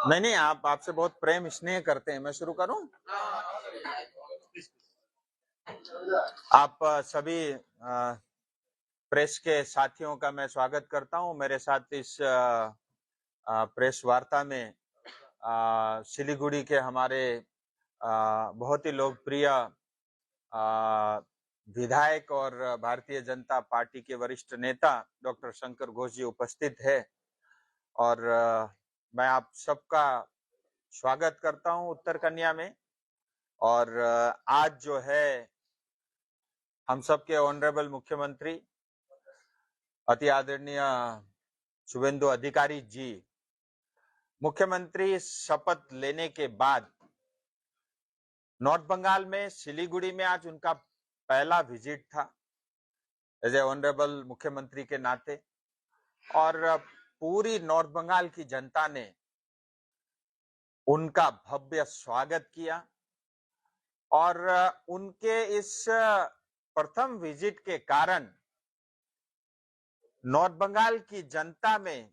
नहीं नहीं, आप आपसे बहुत प्रेम स्नेह करते हैं। मैं शुरू करूं? आप सभी प्रेस के साथियों का मैं स्वागत करता हूं। मेरे साथ इस प्रेस वार्ता में सिलीगुड़ी के हमारे बहुत ही लोकप्रिय विधायक और भारतीय जनता पार्टी के वरिष्ठ नेता डॉक्टर शंकर घोष जी उपस्थित है। और मैं आप सबका स्वागत करता हूं उत्तर कन्या में। और आज जो है हम सबके ऑनरेबल मुख्यमंत्री अति आदरणीय शुभेंदु अधिकारी जी मुख्यमंत्री शपथ लेने के बाद नॉर्थ बंगाल में सिलीगुड़ी में आज उनका पहला विजिट था एज ए ऑनरेबल मुख्यमंत्री के नाते। और पूरी नॉर्थ बंगाल की जनता ने उनका भव्य स्वागत किया। और उनके इस प्रथम विजिट के कारण नॉर्थ बंगाल की जनता में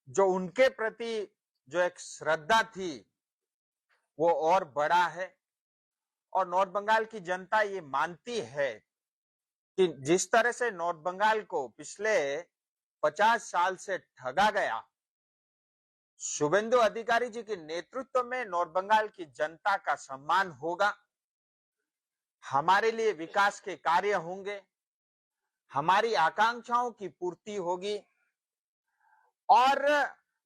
जो उनके प्रति जो एक श्रद्धा थी वो और बढ़ा है। और नॉर्थ बंगाल की जनता ये मानती है कि जिस तरह से नॉर्थ बंगाल को पिछले 50 साल से ठगा गया, शुभेंदु अधिकारी जी के नेतृत्व में नॉर्थ बंगाल की जनता का सम्मान होगा, हमारे लिए विकास के कार्य होंगे, हमारी आकांक्षाओं की पूर्ति होगी। और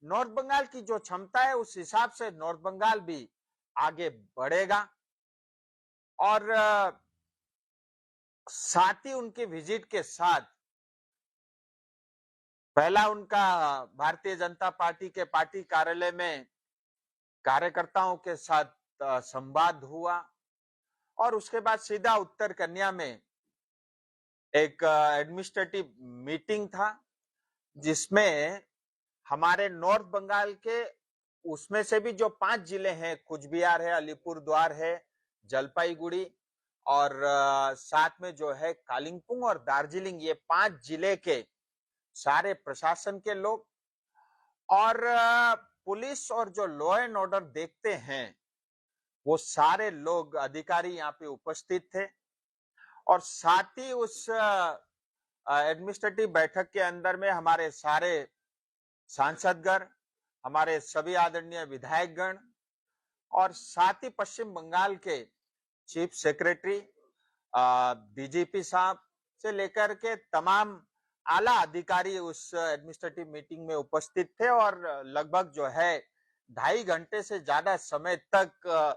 नॉर्थ बंगाल की जो क्षमता है उस हिसाब से नॉर्थ बंगाल भी आगे बढ़ेगा। और साथ ही उनके विजिट के साथ पहला उनका भारतीय जनता पार्टी के पार्टी कार्यालय में कार्यकर्ताओं के साथ संवाद हुआ। और उसके बाद सीधा उत्तर कन्या में एक एडमिनिस्ट्रेटिव मीटिंग था जिसमें हमारे नॉर्थ बंगाल के उसमें से भी जो 5 जिले हैं, कुछ बिहार है, अलीपुरद्वार है, जलपाईगुड़ी और साथ में जो है कालिंपोंग और दार्जिलिंग, ये 5 जिले के सारे प्रशासन के लोग और पुलिस और जो लॉ एंड ऑर्डर देखते हैं वो सारे लोग अधिकारी यहाँ पे उपस्थित थे। और साथ ही उस एडमिनिस्ट्रेटिव बैठक के अंदर में हमारे सारे सांसदगण, हमारे सभी आदरणीय विधायकगण और साथ ही पश्चिम बंगाल के चीफ सेक्रेटरी, डीजीपी साहब से लेकर के तमाम आला अधिकारी उस एडमिनिस्ट्रेटिव मीटिंग में उपस्थित थे। और लगभग जो है 2.5 घंटे से ज्यादा समय तक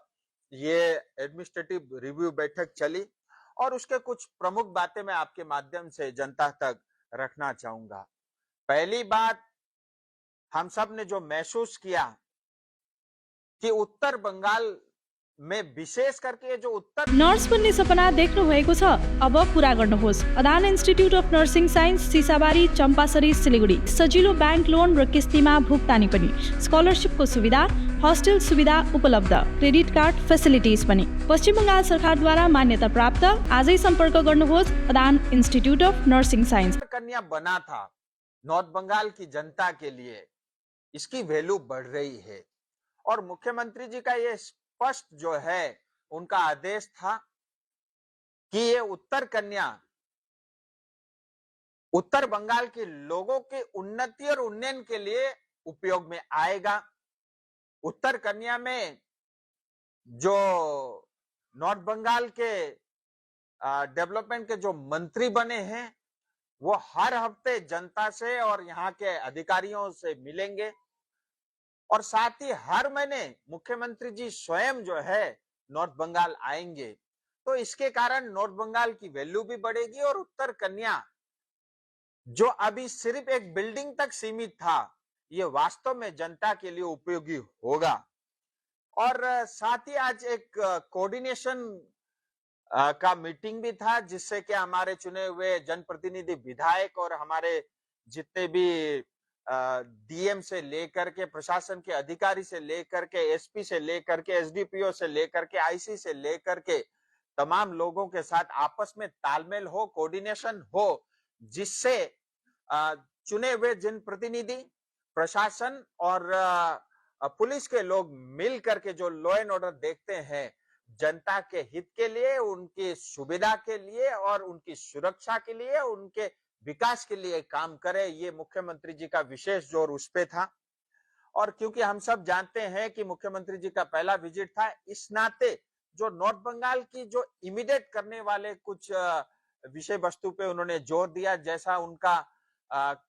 ये एडमिनिस्ट्रेटिव रिव्यू बैठक चली। और उसके कुछ प्रमुख बातें मैं आपके माध्यम से जनता तक रखना चाहूंगा। पहली बात, हम सब ने जो महसूस किया कि उत्तर बंगाल में विशेष करके जो उत्तर नर्स बन्ने सपना देख्नु भएको छ, अब पूरा गर्नुहोस्। Adan institute of nursing science, Sisabari, Champasari, Siliguri. सजिलो ब्याङ्क लोन र किस्तीमा भुक्तानी पनि, स्कलरशिपको सुविधा, हस्टेल सुविधा उपलब्ध, क्रेडिट कार्ड फेसिलिटिज पनि। पश्चिम बंगाल सरकारद्वारा मान्यता प्राप्त। आजै सम्पर्क गर्नुहोस् Adan institute of nursing signs. कन्या बना था नॉर्थ बंगाल की जनता के लिए, इसकी वैल्यू बढ़ रही है। और मुख्यमंत्री जी का ये स्पष्ट जो है उनका आदेश था कि ये उत्तर कन्या उत्तर बंगाल के लोगों की उन्नति और उन्नयन के लिए उपयोग में आएगा। उत्तर कन्या में जो नॉर्थ बंगाल के डेवलपमेंट के जो मंत्री बने हैं वो हर हफ्ते जनता से और यहाँ के अधिकारियों से मिलेंगे। और साथ ही हर महीने मुख्यमंत्री जी स्वयं जो है नॉर्थ बंगाल आएंगे। तो इसके कारण नॉर्थ बंगाल की वैल्यू भी बढ़ेगी। और उत्तर कन्या जो अभी सिर्फ एक बिल्डिंग तक सीमित था, ये वास्तव में जनता के लिए उपयोगी होगा। और साथ ही आज एक कोऑर्डिनेशन का मीटिंग भी था जिससे कि हमारे चुने हुए जनप्रतिनिधि विधायक और हमारे जितने भी डीएम से लेकर के प्रशासन के अधिकारी से लेकर के एसपी से लेकर के एसडीपीओ से लेकर के आईसी से लेकर के तमाम लोगों के साथ आपस में तालमेल हो, कोऑर्डिनेशन हो, जिससे चुने हुए जनप्रतिनिधि प्रशासन और पुलिस के लोग मिल करके जो लॉ एंड ऑर्डर देखते हैं, जनता के हित के लिए, उनकी सुविधा के लिए और उनकी सुरक्षा के लिए, उनके विकास के लिए काम करे, ये मुख्यमंत्री जी का विशेष जोर उस पे था। और क्योंकि हम सब जानते हैं कि मुख्यमंत्री जी का पहला विजिट था, इस नाते जो नॉर्थ बंगाल की जो इमीडिएट करने वाले कुछ विषय वस्तु पे उन्होंने जोर दिया, जैसा उनका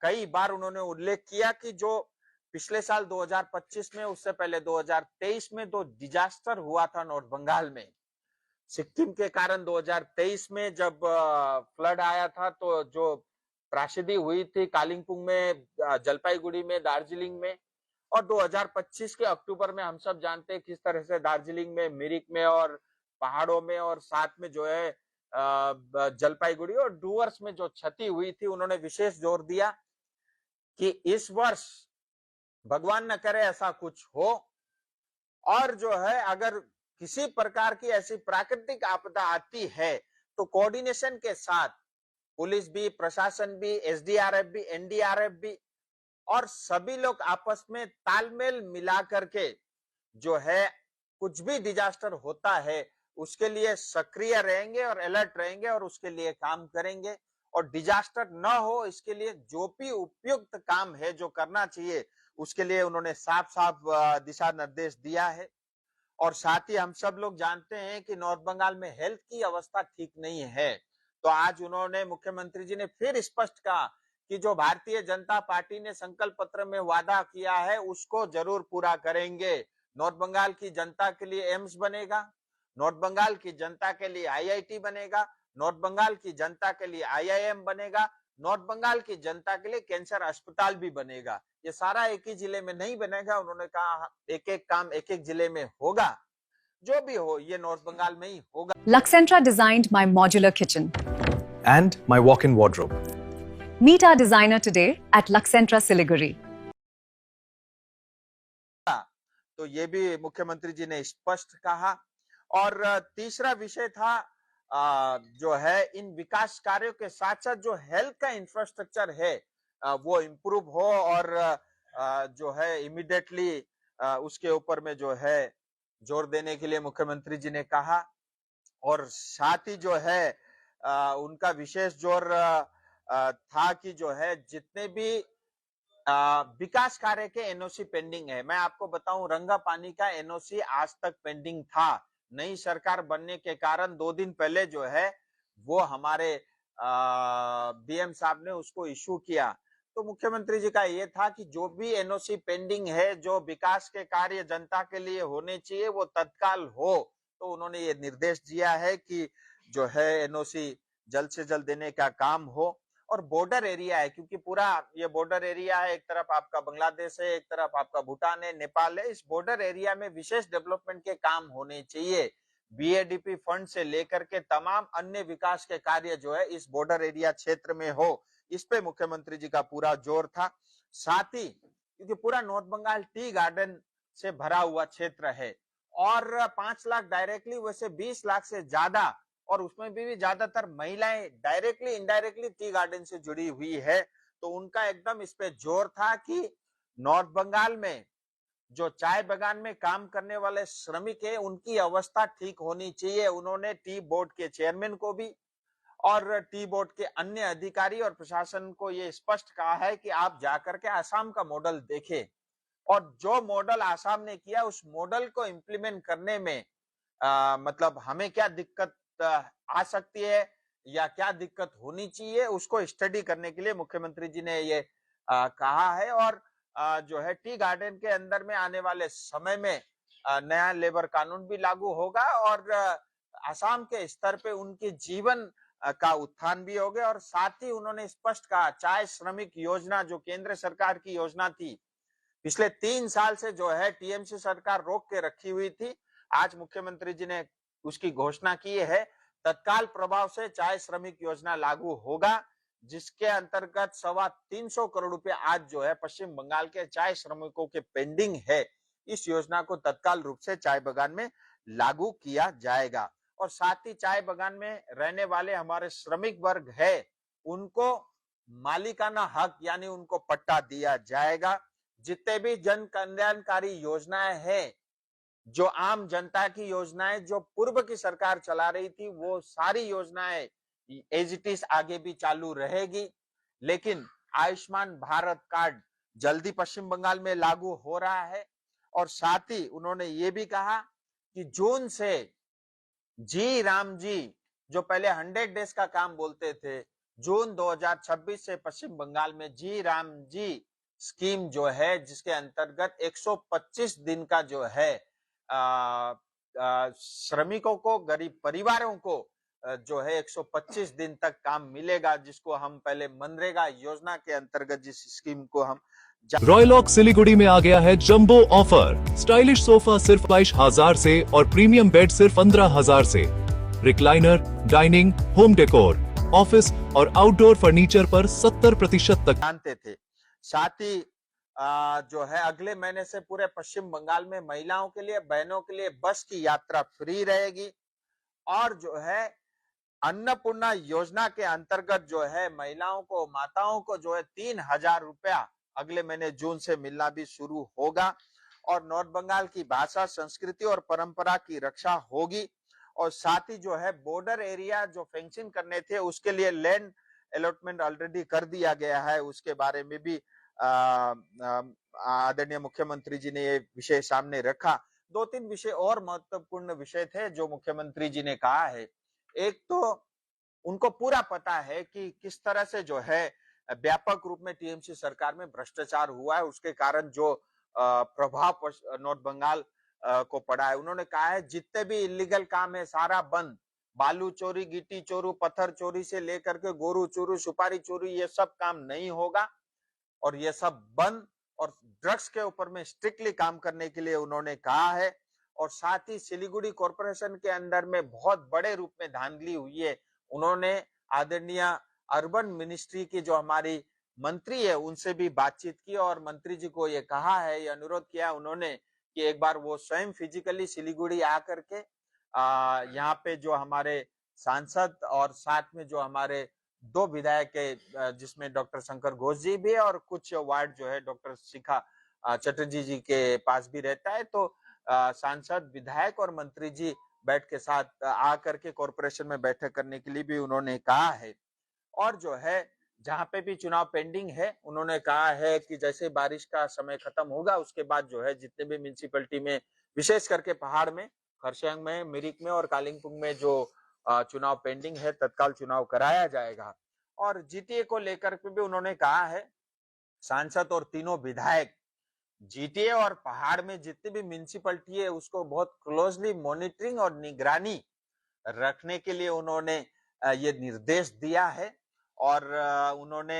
कई बार उन्होंने उल्लेख किया कि जो पिछले साल 2025 में, उससे पहले 2023 में 2 डिजास्टर हुआ था नॉर्थ बंगाल में। सिक्किम के कारण 2023 में जब फ्लड आया था, तो जो त्रासदी हुई थी कालिंपोंग में, जलपाईगुड़ी में, दार्जिलिंग में, और 2025 के अक्टूबर में हम सब जानते हैं किस तरह से दार्जिलिंग में, मिरिक में और पहाड़ों में और साथ में जो है जलपाईगुड़ी और डूवर्स में जो क्षति हुई थी, उन्होंने विशेष जोर दिया कि इस वर्ष भगवान न करे ऐसा कुछ हो, और जो है अगर किसी प्रकार की ऐसी प्राकृतिक आपदा आती है तो कोऑर्डिनेशन के साथ पुलिस भी, प्रशासन भी, एसडीआरएफ भी, एनडीआरएफ भी और सभी लोग आपस में तालमेल मिला करके जो है कुछ भी डिजास्टर होता है उसके लिए सक्रिय रहेंगे और अलर्ट रहेंगे और उसके लिए काम करेंगे, और डिजास्टर न हो इसके लिए जो भी उपयुक्त काम है जो करना चाहिए उसके लिए उन्होंने साफ साफ दिशा निर्देश दिया है। और साथ ही हम सब लोग जानते हैं कि नॉर्थ बंगाल में हेल्थ की अवस्था ठीक नहीं है, तो आज उन्होंने, मुख्यमंत्री जी ने फिर स्पष्ट कहा कि जो भारतीय जनता पार्टी ने संकल्प पत्र में वादा किया है उसको जरूर पूरा करेंगे। नॉर्थ बंगाल की जनता के लिए एम्स बनेगा, नॉर्थ बंगाल की जनता के लिए आईआईटी बनेगा, नॉर्थ बंगाल की जनता के लिए आईआईएम बनेगा, नॉर्थ बंगाल की जनता के लिए कैंसर अस्पताल भी बनेगा। ये सारा एक ही जिले में नहीं बनेगा, उन्होंने कहा एक एक काम एक एक जिले में होगा, जो भी हो ये नॉर्थ बंगाल में ही होगा। Luxentra designed my modular kitchen and my walk-in wardrobe. Meet our designer today at Luxentra Siliguri. तो ये भी मुख्यमंत्री जी ने स्पष्ट कहा। और तीसरा विषय था जो है इन विकास कार्यों के साथ साथ जो हेल्थ का इंफ्रास्ट्रक्चर है वो इम्प्रूव हो, और जो है इमीडिएटली उसके ऊपर में जो है जोर देने के लिए मुख्यमंत्री जी ने कहा। और साथ ही जो है उनका विशेष जोर था कि जो है जितने भी विकास कार्य के एनओसी पेंडिंग है, मैं आपको बताऊं रंगापानी का एनओसी आज तक पेंडिंग था। नई सरकार बनने के कारण 2 दिन पहले जो है वो हमारे बीएम साहब ने उसको इशू किया। तो मुख्यमंत्री जी का ये था कि जो भी एनओसी पेंडिंग है, जो विकास के कार्य जनता के लिए होने चाहिए वो तत्काल हो, तो उन्होंने ये निर्देश दिया है कि जो है एनओसी जल्द से जल्द देने का काम हो। और बॉर्डर एरिया है, क्योंकि पूरा ये बॉर्डर एरिया है, एक तरफ आपका बांग्लादेश है, एक तरफ आपका भूटान है, नेपाल है, इस बॉर्डर एरिया में विशेष डेवलपमेंट के काम होने चाहिए। बीएडीपी फंड से लेकर के तमाम अन्य विकास के कार्य जो है इस बॉर्डर एरिया क्षेत्र में हो, इस पे मुख्यमंत्री जी का पूरा जोर था। साथ ही क्योंकि पूरा नॉर्थ बंगाल टी गार्डन से भरा हुआ क्षेत्र है और 5 लाख डायरेक्टली, वैसे 20 लाख से ज्यादा, और उसमें भी ज्यादातर महिलाएं डायरेक्टली इनडायरेक्टली टी गार्डन से जुड़ी हुई है, तो उनका एकदम इस पे जोर था कि नॉर्थ बंगाल में जो चाय बागान में काम करने वाले श्रमिक है उनकी अवस्था ठीक होनी चाहिए। उन्होंने टी बोर्ड के चेयरमैन को भी और टी बोर्ड के अन्य अधिकारी और प्रशासन को ये स्पष्ट कहा है कि आप जाकर के आसाम का मॉडल देखें, और जो मॉडल आसाम ने किया उस मॉडल को इम्प्लीमेंट करने में मतलब हमें क्या दिक्कत आ सकती है या क्या दिक्कत होनी चाहिए, उसको स्टडी करने के लिए मुख्यमंत्री जी ने ये कहा है। और जो है टी गार्डन के अंदर में आने वाले समय में नया लेबर कानून भी लागू होगा और आसाम के स्तर पे उनके जीवन का उत्थान भी होगा। और साथ ही उन्होंने स्पष्ट कहा, चाय श्रमिक योजना जो केंद्र सरकार की योजना थी, पिछले 3 साल से जो है टीएमसी सरकार रोक के रखी हुई थी, आज मुख्यमंत्री जी ने उसकी घोषणा की है। तत्काल प्रभाव से चाय श्रमिक योजना लागू होगा, जिसके अंतर्गत 325 करोड़ रुपए आज जो है पश्चिम बंगाल के चाय श्रमिकों के पेंडिंग है, इस योजना को तत्काल रूप से चाय बागान में लागू किया जाएगा। और साथ ही चाय बागान में रहने वाले हमारे श्रमिक वर्ग है, उनको मालिकाना हक यानी उनको पट्टा दिया जाएगा। जितने भी जन कल्याणकारी योजनाएं हैं, जो आम जनता की योजनाएं जो पूर्व की सरकार चला रही थी, वो सारी योजनाएं एज इट इज आगे भी चालू रहेगी। लेकिन आयुष्मान भारत कार्ड जल्दी पश्चिम बंगाल में लागू हो रहा है। और साथ ही उन्होंने ये भी कहा कि जून से जी राम जी, जो पहले 100 डेज का काम बोलते थे, जून 2026 से पश्चिम बंगाल में जी राम जी स्कीम जो है, जिसके अंतर्गत 125 दिन का जो है श्रमिकों को, गरीब परिवारों को जो है 125 दिन तक काम मिलेगा, जिसको हम पहले मनरेगा योजना के अंतर्गत जिस स्कीम को हम रॉयलॉक सिलीगुड़ी में आ गया है जंबो ऑफर। स्टाइलिश सोफा सिर्फ 22,000 से और प्रीमियम बेड सिर्फ 15,000 से। Recliner, dining, home decor, office और आउटडोर फर्नीचर पर 70% तक जानते थे। साथ ही जो है अगले महीने से पूरे पश्चिम बंगाल में महिलाओं के लिए, बहनों के लिए बस की यात्रा फ्री रहेगी। और जो है अन्नपूर्णा योजना के अंतर्गत जो है महिलाओं को, माताओं को जो है 3,000 रुपया अगले महीने जून से मिलना भी शुरू होगा। और नॉर्थ बंगाल की भाषा, संस्कृति और परंपरा की रक्षा होगी। और साथ ही जो है बॉर्डर एरिया जो फेंसिंग करने थे, उसके लिए लैंड अलॉटमेंट ऑलरेडी कर दिया गया है। उसके बारे में भी आदरणीय मुख्यमंत्री जी ने ये विषय सामने रखा। 2-3 विषय और महत्वपूर्ण विषय थे जो मुख्यमंत्री जी ने कहा है। एक तो उनको पूरा पता है कि किस तरह से जो है व्यापक रूप में टीएमसी सरकार में भ्रष्टाचार हुआ है, उसके कारण जो प्रभाव नॉर्थ बंगाल को पड़ा है। उन्होंने कहा है जितने भी इलीगल काम है सारा बंद, बालू चोरी, गिट्टी चोरी, पत्थर चोरी से लेकर के गोरू चोरी, सुपारी चोरी, ये सब काम नहीं होगा और ये सब बंद। और ड्रग्स के ऊपर में स्ट्रिक्टली काम करने के लिए उन्होंने कहा है। और साथ ही सिलीगुड़ी कॉर्पोरेशन के अंदर में बहुत बड़े रूप में धांधली हुई है। उन्होंने आदरणीय अर्बन मिनिस्ट्री की जो हमारी मंत्री है उनसे भी बातचीत की और मंत्री जी को ये कहा है, ये अनुरोध किया उन्होंने कि एक बार वो स्वयं फिजिकली सिलीगुड़ी आकर के यहाँ पे जो हमारे सांसद और साथ में जो हमारे 2 विधायक है, जिसमें डॉक्टर शंकर घोष जी भी है और कुछ वार्ड जो है डॉक्टर शिखा चटर्जी जी के पास भी रहता है। तो सांसद, विधायक और मंत्री जी बैठ के साथ आकर के कॉर्पोरेशन में बैठक करने के लिए भी उन्होंने कहा है। और जो है जहां पे भी चुनाव पेंडिंग है, उन्होंने कहा है कि जैसे बारिश का समय खत्म होगा उसके बाद जो है जितने भी म्युनिसिपैलिटी में, विशेष करके पहाड़ में, खरसांग में, मिरिक में और कालिंपोंग में जो चुनाव पेंडिंग है, तत्काल चुनाव कराया जाएगा। और जीटीए को लेकर के भी उन्होंने कहा है, सांसद और तीनों विधायक जीटीए और पहाड़ में जितनी भी म्युनिसिपैलिटी है उसको बहुत क्लोजली मॉनिटरिंग और निगरानी रखने के लिए उन्होंने ये निर्देश दिया है। और उन्होंने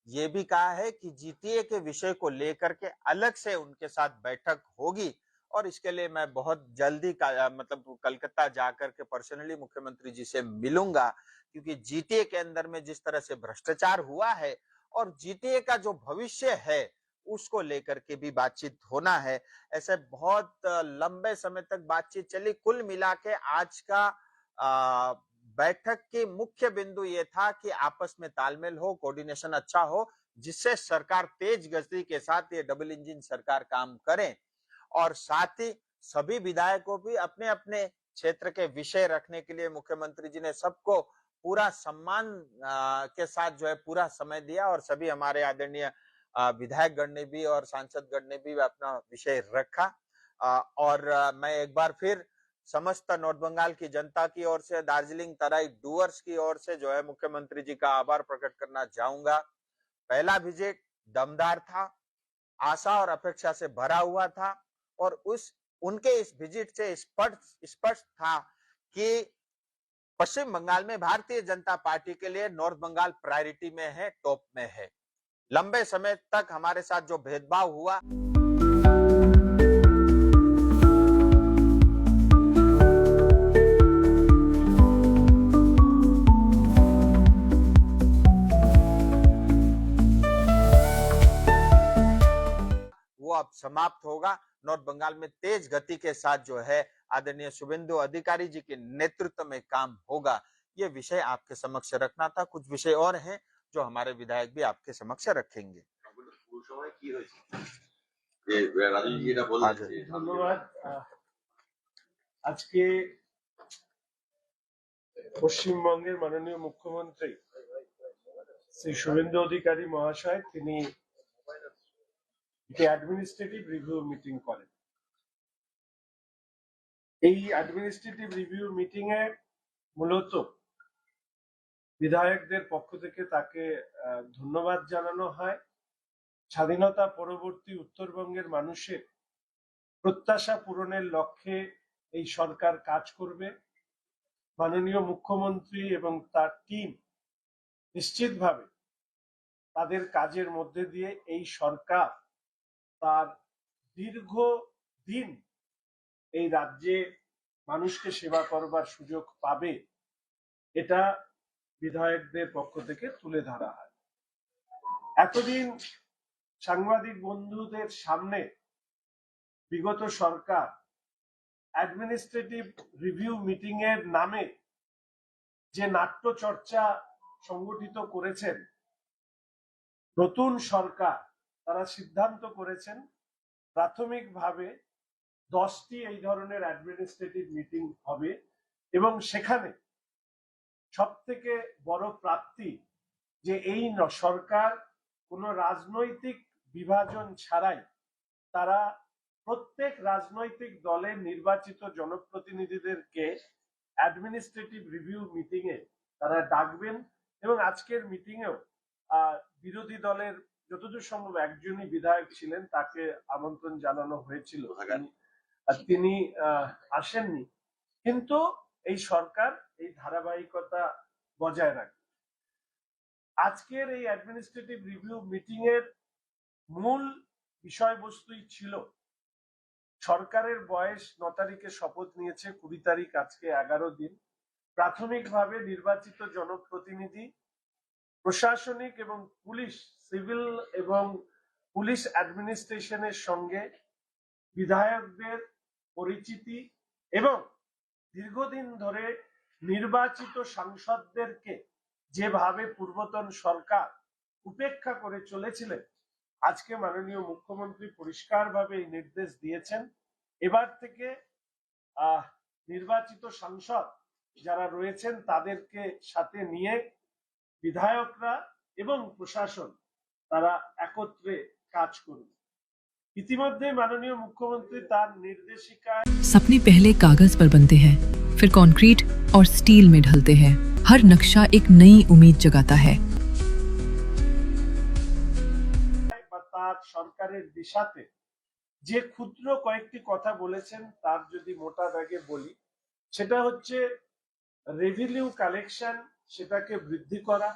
ये भी कहा है कि जीटीए के विषय को लेकर के अलग से उनके साथ बैठक होगी। और इसके लिए मैं बहुत जल्दी मतलब कलकत्ता जाकर के पर्सनली मुख्यमंत्री जी से मिलूंगा, क्योंकि जीटीए के अंदर में जिस तरह से भ्रष्टाचार हुआ है और जीटीए का जो भविष्य है उसको लेकर के भी बातचीत होना है। ऐसे बहुत लंबे समय तक बातचीत चली। कुल मिला के आज का बैठक की मुख्य बिंदु ये था कि आपस में तालमेल हो, कोऑर्डिनेशन अच्छा हो, जिससे सरकार तेज गति के साथ ये डबल इंजन सरकार काम करे। और साथ ही सभी विधायकों भी अपने अपने क्षेत्र के विषय रखने के लिए मुख्यमंत्री जी ने सबको पूरा सम्मान के साथ जो है पूरा समय दिया। और सभी हमारे आदरणीय विधायक गण ने भी और सांसद गण ने भी अपना विषय रखा। और मैं एक बार फिर समस्त नॉर्थ बंगाल की जनता की ओर से, दार्जिलिंग तराई डूअर्स की ओर से जो है मुख्यमंत्री जी का आभार प्रकट करना चाहूंगा। पहला विजिट दमदार था, आशा और अपेक्षा से भरा हुआ था और उनके इस विजिट से स्पष्ट था कि पश्चिम बंगाल में भारतीय जनता पार्टी के लिए नॉर्थ बंगाल प्रायोरिटी में है, टॉप में है। लंबे समय तक हमारे साथ जो भेदभाव हुआ, वो अब समाप्त होगा। नॉर्थ बंगाल में तेज गति के साथ जो है आदरणीय शुभेंदु अधिकारी जी के नेतृत्व में काम होगा। ये विषय आपके समक्ष रखना था। कुछ विषय और हैं जो हमारे विधायक भी आपके समक्ष रखेंगे। রাজীব যেটা বললেন ধন্যবাদ। আজকে পশ্চিমবঙ্গের মাননীয় মুখ্যমন্ত্রী শ্রী শুভেন্দু অধিকারী মহাশয় তিনি একটি অ্যাডমিনিস্ট্রেটিভ রিভিউ মিটিং করেন। এই অ্যাডমিনিস্ট্রেটিভ রিভিউ মিটিং এ মূলত বিধায়কদের পক্ষ থেকে তাকে ধন্যবাদ জানানো হয়। স্বাধীনতা পরবর্তী উত্তরবঙ্গের মানুষের প্রত্যাশা পূরণের লক্ষ্যে এই সরকার কাজ করবে। মাননীয় মুখ্যমন্ত্রী এবং তার টিম নিশ্চিতভাবে তাদের কাজের মধ্যে দিয়ে এই সরকার তার দীর্ঘদিন এই রাজ্যে মানুষকে সেবা করবার সুযোগ পাবে, এটা বিধায়কদের পক্ষ থেকে তুলে ধরা হয়। এতদিন সাংবাদিক বন্ধুদের সামনে বিগত সরকার অ্যাডমিনিস্ট্রেটিভ রিভিউ মিটিং এর নামে যে নাট্য চর্চা সংগঠিত করেছেন, নতুন সরকার তারা সিদ্ধান্ত করেছেন প্রাথমিকভাবে 10টি এই ধরনের অ্যাডমিনিস্ট্রেটিভ মিটিং হবে এবং সেখানে সব থেকে বড় প্রাপ্তি যে এই সরকার কোনো রাজনৈতিক বিভাজন ছাড়াই তারা প্রত্যেক রাজনৈতিক দলের নির্বাচিত জনপ্রতিনিধিদেরকে অ্যাডমিনিস্ট্রেটিভ রিভিউ মিটিং এ তারা ডাকবেন এবং আজকের মিটিং এও বিরোধী দলের যতদূর সম্ভব একজনই বিধায়ক ছিলেন, তাকে আমন্ত্রণ জানানো হয়েছিল, তিনি আসেননি। কিন্তু এই সরকার এই ধারাবাহিকতা বজায় রাখে। আজকের এই অ্যাডমিনিস্ট্রেটিভ রিভিউ মিটিং এর মূল বিষয়বস্তুই ছিল সরকারের বয়স 9 তারিখে শপথ নিয়েছে, 20 তারিখ, আজকে 11 দিন। প্রাথমিকভাবে নির্বাচিত জনপ্রতিনিধি, প্রশাসনিক এবং পুলিশ, সিভিল এবং পুলিশ অ্যাডমিনিস্ট্রেশনের সঙ্গে বিধায়কদের পরিচিতি এবং দীর্ঘদিন ধরে নির্বাচিত সাংসদদেরকে যেভাবে পূর্বতন সরকার উপেক্ষা করে চলেছিলেন, আজকে মাননীয় মুখ্যমন্ত্রী পরিষ্কারভাবে এই নির্দেশ দিয়েছেন এবার থেকে নির্বাচিত সাংসদ যারা রয়েছেন তাদেরকে সাথে নিয়ে বিধায়করা এবং প্রশাসন তারা একত্রে কাজ করবে। ইতিমধ্যে মাননীয় মুখ্যমন্ত্রী তার নির্দেশিকায় सपने पहले कागज पर बनते हैं, फिर कंक्रीट और स्टील में ढलते हैं। हर नक्शा एक नई उम्मीद जगाता है। তার সরকারের দিশাতে যে ক্ষুদ্র কয়েকটি কথা বলেছেন তার যদি মোটা দাগে বলি, সেটা হচ্ছে রেভিনিউ কালেকশন সেটাকে বৃদ্ধি করা,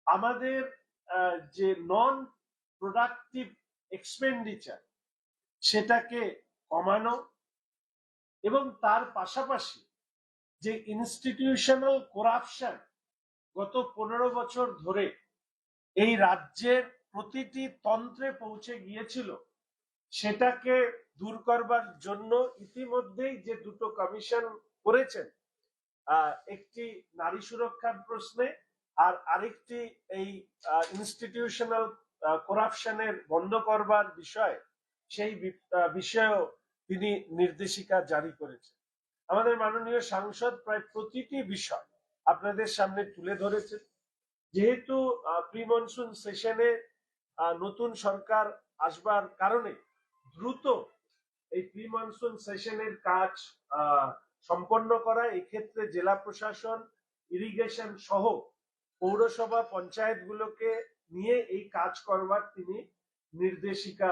আমাদের যে নন প্রোডাক্টিভ এক্সপেন্ডিচার সেটাকে কমানো এবং তার পাশাপাশি যে ইনস্টিটিউশনাল করাপশন গত 15 বছর ধরে এই রাজ্যের প্রতিটি তন্ত্রে পৌঁছে গিয়েছিল সেটাকে দূর করবার জন্য ইতিমধ্যেই যে দুটো কমিশন করেছেন, একটি নারী সুরক্ষার প্রশ্নে আর আরেকটি এই ইনস্টিটিউশনাল করাপশনের বন্ধ করবার বিষয়ে, সেই বিষয়েও তিনি নির্দেশিকা জারি করেছেন। আমাদের মাননীয় সাংসদ প্রায় প্রতিটি বিষয় আপনাদের সামনে তুলে ধরেছেন। যেহেতু প্রি মনসুন সেশনে নতুন সরকার আসবার কারণে দ্রুত এই প্রি মনসুন সেশনের কাজ সম্পন্ন করা, এক্ষেত্রে জেলা প্রশাসন, ইরিগেশন সহ পৌরসভা পঞ্চায়েতগুলোকে নিয়ে এই কাজ করবার তিনি নির্দেশিকা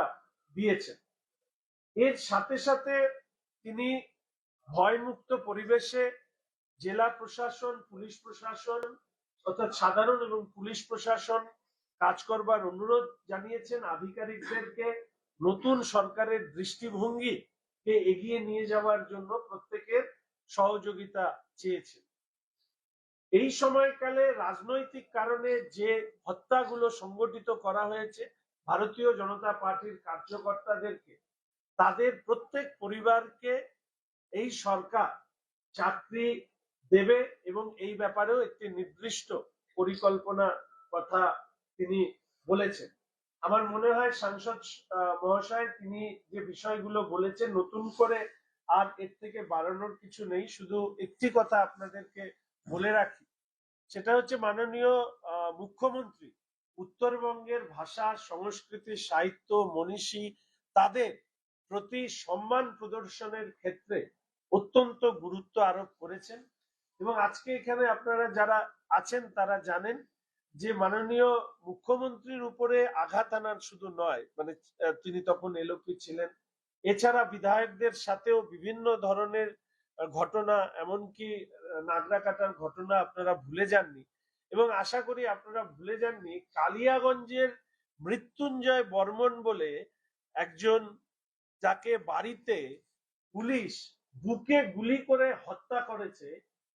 দিয়েছেন। এর সাথে সাথে তিনি ভয়মুক্ত পরিবেশে জেলা প্রশাসন, পুলিশ প্রশাসন অর্থাৎ সাধারণ এবং পুলিশ প্রশাসন কাজ করবার অনুরোধ জানিয়েছেন। আধিকারিকদেরকে নতুন সরকারের দৃষ্টিভঙ্গিকে এগিয়ে নিয়ে যাওয়ার জন্য প্রত্যেকের সহযোগিতা চেয়েছেন। এই সময়কালে রাজনৈতিক কারণে যে হত্যাগুলো সংগঠিত করা হয়েছে ভারতীয় জনতা পার্টির কার্যকর্তাদেরকে, তাদের প্রত্যেক পরিবারকে এই সরকার চাকরি দেবে এবং এই ব্যাপারেও একটি নির্দিষ্ট পরিকল্পনা কথা তিনি বলেছেন। আমার মনে হয় সাংসদ মহাশয় তিনি যে বিষয়গুলো বলেছেন নতুন করে আর এর থেকে বাড়ানোর কিছু নেই। শুধু একটি কথা আপনাদেরকে বলে রাখি, সেটা হচ্ছে মাননীয় মুখ্যমন্ত্রী উত্তরবঙ্গের ভাষা, সংস্কৃতি, সাহিত্য, মনীষী তাদের প্রতি সম্মান প্রদর্শনের ক্ষেত্রে অত্যন্ত গুরুত্ব আরোপ করেছেন। এবং আজকে এখানে আপনারা যারা আছেন তারা জানেন যে মাননীয় মুখ্যমন্ত্রীর উপরে আঘাত আনার শুধু নয়, মানে তিনি তখন এলওপি ছিলেন, এছাড়া বিধায়কদের সাথেও বিভিন্ন ধরনের ঘটনা, এমনকি নাগরা কাটার ঘটনা আপনারা ভুলে যাননি। এবং আশা করি আপনারা ভুলে যাননি কালিয়াগঞ্জের মৃত্যুঞ্জয় বর্মন বলে একজন, যাকে বাড়িতে পুলিশ বুকে গুলি করে হত্যা করেছে,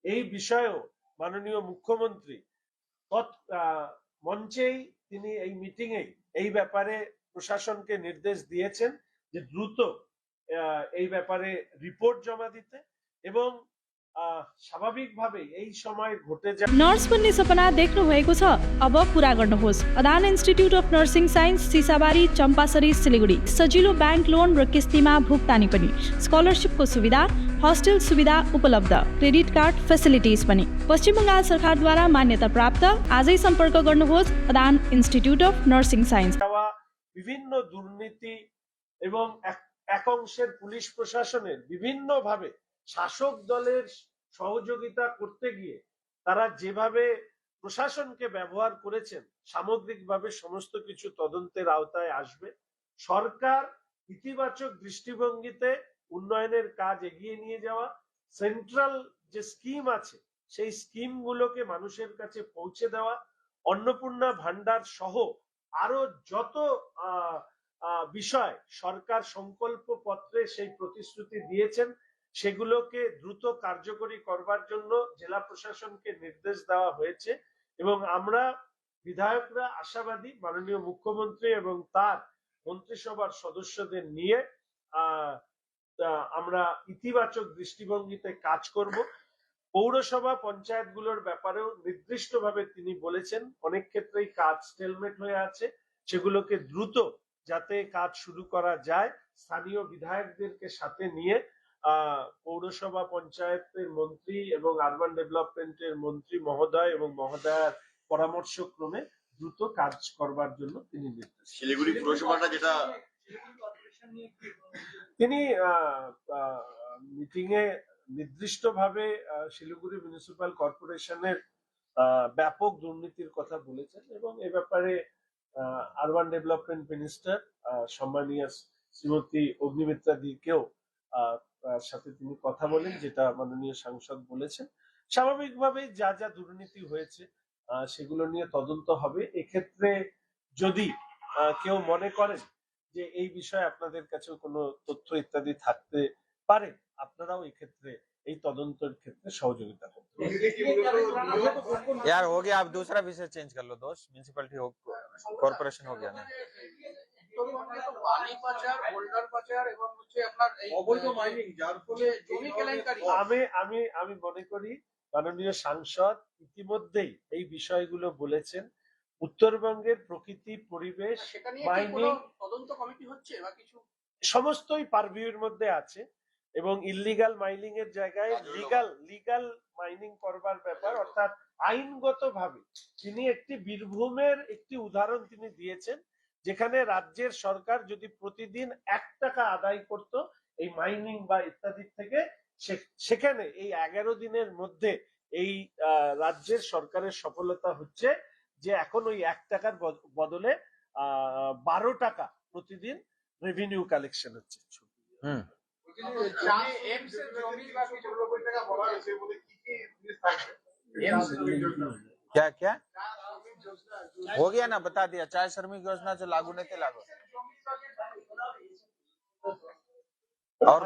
এই বিষয়েও মাননীয় মুখ্যমন্ত্রী মঞ্চেই তিনি এই মিটিং এ এই ব্যাপারে প্রশাসনকে নির্দেশ দিয়েছেন যে দ্রুত এই ব্যাপারে রিপোর্ট জমা দিতে এবং स्वाभाविकভাবে এই সময় घटे जा नर्स बन्ने सपना देख्नु भएको छ? अब पूरा गर्नुहोस्। Adan institute of nursing science Sisabari Champasari Siliguri. सजिलो ब्याङ्क लोन र किस्तीमा भुक्तानी पनि, स्कलरसिपको सुविधा, हस्टेल सुविधा उपलब्ध, क्रेडिट कार्ड फेसिलिटिज पनि। पश्चिम बङ्गाल सरकारद्वारा मान्यता प्राप्त। आजै सम्पर्क गर्नुहोस् Adan institute of nursing signs. বিভিন্ন দুর্নীতি এবং এক অংশের পুলিশ প্রশাসনের বিভিন্নভাবে শাসক দলের সহযোগিতা করতে গিয়ে তারা যেভাবে প্রশাসনকে ব্যবহার করেছেন, সামগ্রিকভাবে সমস্ত কিছু তদন্তের আওতায় আসবে। সরকার ইতিবাচক দৃষ্টিভঙ্গিতে উন্নয়নের কাজ এগিয়ে নিয়ে যাওয়া, সেন্ট্রাল যে স্কিম আছে সেই স্কিমগুলোকে মানুষের কাছে পৌঁছে দেওয়া, অন্নপূর্ণা ভান্ডার সহ আরো যত বিষয় সরকার সংকল্প পত্রে সেই প্রতিশ্রুতি দিয়েছেন সেগুলোকে দ্রুত কার্যকরী করবার জন্য জেলা প্রশাসনকে নির্দেশ দেওয়া হয়েছে। এবং আমরা বিধায়করা আশাবাদী মাননীয় মুখ্যমন্ত্রী এবং তার মন্ত্রিসভার সদস্যদের নিয়ে আমরা ইতিবাচক দৃষ্টিভঙ্গিতে কাজ করব। পৌরসভা পঞ্চায়েতগুলোর ব্যাপারেও নির্দিষ্টভাবে তিনি বলেছেন অনেক ক্ষেত্রেই কাজ স্টেলমেট হয়ে আছে, সেগুলোকে দ্রুত যাতে কাজ শুরু করা যায়, স্থানীয় বিধায়কদেরকে সাথে নিয়ে পৌরসভা পঞ্চায়েতের মন্ত্রী এবং আরবান ডেভেলপমেন্টের মন্ত্রী মহোদয় এবং মহোদয়ার পরামর্শক্রমে দ্রুত কাজ করবার জন্য তিনি নির্দেশ। শিলিগুড়ি পুরসভাটা যেটা তিনি মিটিং এ নির্দিষ্টভাবে শিলিগুড়ি মিউনিসিপাল কর্পোরেশনের ব্যাপক দুর্নীতির কথা বলেছেন এবং এ ব্যাপারে আরবান ডেভেলপমেন্ট মিনিস্টার সম্মানীয় শ্রীমতী অগ্নিমিত্রা দিকেও সাথে তিনি কথা বলেন, যেটা মাননীয় সাংসদ বলেছেন। স্বাভাবিকভাবে যা যা দুর্নীতি হয়েছে সেগুলো নিয়ে তদন্ত হবে। এক্ষেত্রে যদি কেউ মনে করেন যে এই বিষয়ে আপনাদের কাছে কোনো তথ্য ইত্যাদি থাকতে পারে, আপনারাও এই ক্ষেত্রে এই তদন্তের ক্ষেত্রে সহযোগিতা করবেন। यार हो गया, आप दूसरा विषय चेंज कर लो दोस्त। म्यूनिसिपैलिटी हो, कॉर्पोरेशन हो गया ना। আমি মনে করি মাননীয় সাংসদ ইতিমধ্যেই এই বিষয়গুলো বলেছেন। উত্তরবঙ্গের প্রকৃতি, পরিবেশ, মাইনিং তদন্ত কমিটি হচ্ছে বা কিছু সমস্তই পারভিউর মধ্যে আছে এবং ইললিগাল মাইনিং এর জায়গায় লিগাল মাইনিং করবার ব্যাপার, অর্থাৎ আইনগতভাবে তিনি একটি বীরভূমের একটি উদাহরণ তিনি দিয়েছেন, যেখানে রাজ্যের সরকার যদি প্রতিদিন 1 টাকা আদায় করত এই মাইনিং বা ইত্যাদি থেকে, সেখানে এই 11 দিনের মধ্যে এই রাজ্যের সরকারের সফলতা হচ্ছে যে এখন ওই 1 টাকার বদলে 12 টাকা প্রতিদিন রেভিনিউ কালেকশন হচ্ছে। क्या क्या हो गया ना, बता दिया। चाय श्रमिक योजना जो लागू नहीं थे लागू, और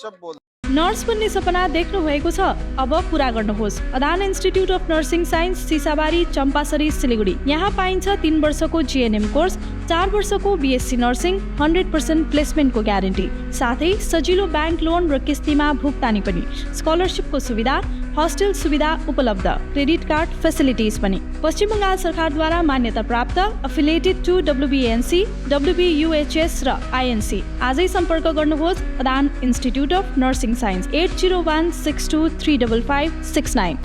सब बोल। नर्स बन्ने सपना देख्नु भएको छ? अब पूरा गर्नुहोस्। Adan institute of nursing science Sisabari Champasari Siliguri. यहाँ पाइन्छ 3 वर्षको जिएनएम कोर्स, 4 वर्षको बीएससी नर्सिङ, 100% प्लेसमेन्टको ग्यारेन्टी, साथै सजिलो ब्याङ्क लोन र किस्तीमा भुक्तानी पनि, स्कलरसिपको सुविधा, हस्टेल सुविधा उपलब्ध, क्रेडिट कार्ड फेसिलिटिज पनि। पश्चिम बङ्गाल सरकारद्वारा मान्यता प्राप्त, अफिलिएटेड टु WBNC, WBUHS र INC। आजै सम्पर्क गर्नुहोस् Adan institute of nursing science 8016235569।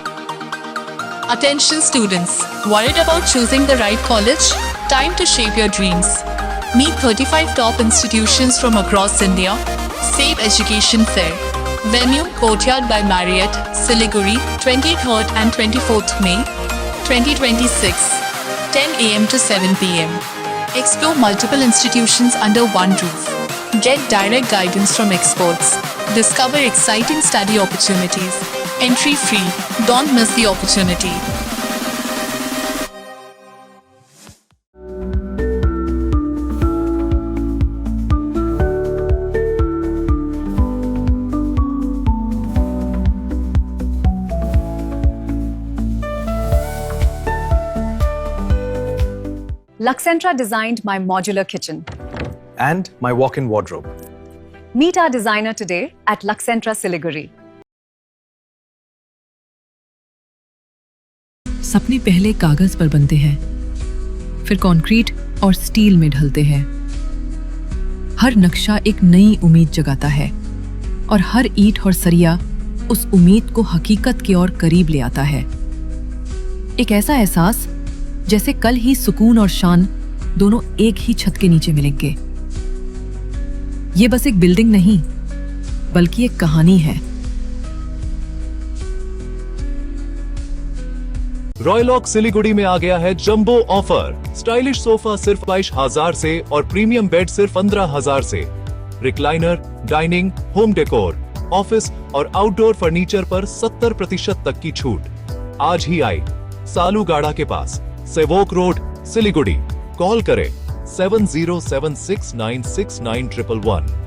Attention students, worried about choosing the right college? Time to shape your dreams. Meet 35 top institutions from across India. Save Education Fair. Venue, Courtyard by Marriott, Siliguri, 23rd and 24th May, 2026, 10 a.m. to 7 p.m. Explore multiple institutions under one roof. Get direct guidance from experts. Discover exciting study opportunities. Entry free. Don't miss the opportunity. Luxentra designed my modular kitchen. And my walk-in wardrobe. Meet our designer today at Luxentra Siliguri. सपने पहले कागज पर बनते हैं, फिर concrete और steel में ढलते हैं। हर नक्शा एक नई उम्मीद जगाता है और हर ईंट और सरिया उस उम्मीद को हकीकत की ओर करीब ले आता है। एक ऐसा एहसास जैसे कल ही सुकून और शान दोनों एक ही छत के नीचे मिलेंगे। ये बस एक बिल्डिंग नहीं, बल्कि एक कहानी है। रॉयलॉक सिलीगुड़ी में आ गया है जंबो ऑफर। स्टाइलिश सोफा सिर्फ 22,000 से और प्रीमियम बेड सिर्फ 15,000 से। Recliner, dining, home decor, office और आउटडोर फर्नीचर पर 70% तक की छूट। आज ही आए सालूगाड़ा के पास, सेवोक रोड, सिलीगुड़ी। कॉल करें 7076969111।